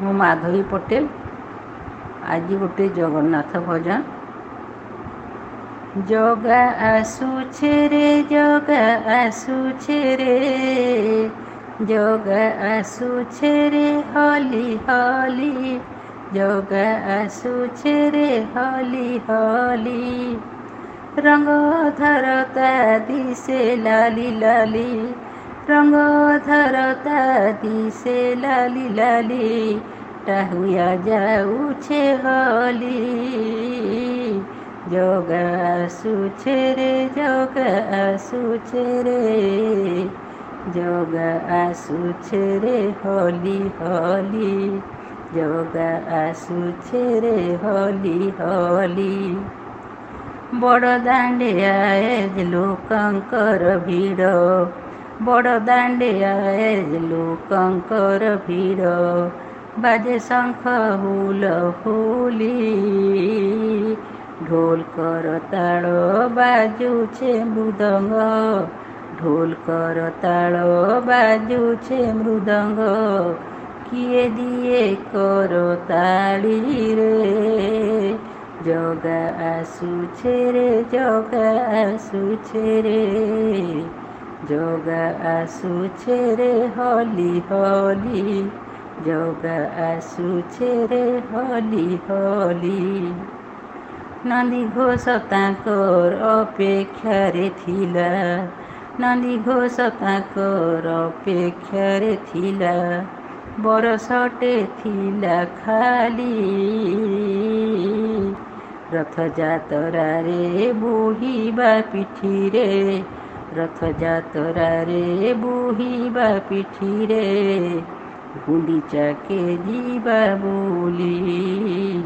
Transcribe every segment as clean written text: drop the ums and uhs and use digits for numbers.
ମୁଁ ମାଧବୀ ପଟେଲ। ଆଜି ଗୋଟେ ଜଗନ୍ନାଥ ଭଜନ। ଜଗା ଆସୁଛେ ରେ, ଜଗା ଆସୁଛେ ରେ, ଜଗା ଆସୁଛେ ରେ ହଲି ହଲି, ଜଗା ଆସୁଛେ ରେ ହଲି ହଲି। ରଙ୍ଗ ଧରତା ଦିଶେ ଲାଲି ଲାଲି, ରଙ୍ଗ ଧରତା ଦିଶେ ଲାଲି ଲାଲି, ଟାହୁଆ ଯାଉଛେ ହଲି। ଜଗା ଆସୁଛେ ରେ, ଜଗା ଆସୁଛେ ରେ, ଜଗା ଆସୁଛେ ରେ ହଲି ହଲି, ଜଗା ଆସୁଛେ ରେ ହଲି ହଲି। ବଡ଼ ଦାଣ୍ଡିଆଏ ଲୋକଙ୍କର ଭିଡ଼, ବଡ଼ ଦାଣ୍ଡିଆଏ ଲୋକଙ୍କର ଭିଡ଼, ବାଜେ ଶଙ୍ଖ ହୁଲହୁଲି, ଢୋଲ କରତାଳ ବାଜୁଛେ ମୃଦଙ୍ଗ, ଢୋଲ କରତାଳ ବାଜୁଛେ ମୃଦଙ୍ଗ, କିଏ ଦିଏ କରତାଳିରେ, ଜଗା ଆସୁଛେ ରେ, ଜଗା ଆସୁଛେ ରେ, ଜଗା ଆସୁଛେ ରେ ହଲି ହଲି, ଜଗା ଆସୁଛେ ରେ ହଲି ହଲି। ନନ୍ଦିଘୋଷ ତାଙ୍କର ଅପେକ୍ଷାରେ ଥିଲା, ନନ୍ଦିଘୋଷ ତାଙ୍କର ଅପେକ୍ଷାରେ ଥିଲା, ବରଷଟେ ଥିଲା ଖାଲି, ରଥଯାତ୍ରାରେ ବୋହିବା ପିଠିରେ, ରଥଯାତ୍ରାରେ ବୋହିବା ପିଠିରେ, ଗୁଣ୍ଡିଚାକେ ଯିବା ବୋଲି,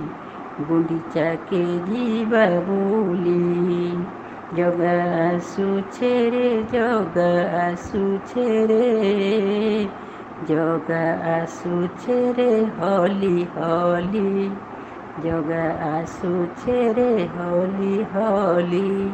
ଗୁଣ୍ଡିଚାକେ ଯିବା ବୋଲି। ଜଗା ଆସୁଛେ ରେ, ଜଗା ଆସୁଛେ ରେ, ଜଗା ଆସୁଛେ ରେ ହଲି ହଲି, ଜଗା ଆସୁଛେ ରେ ହଲି ହଲି।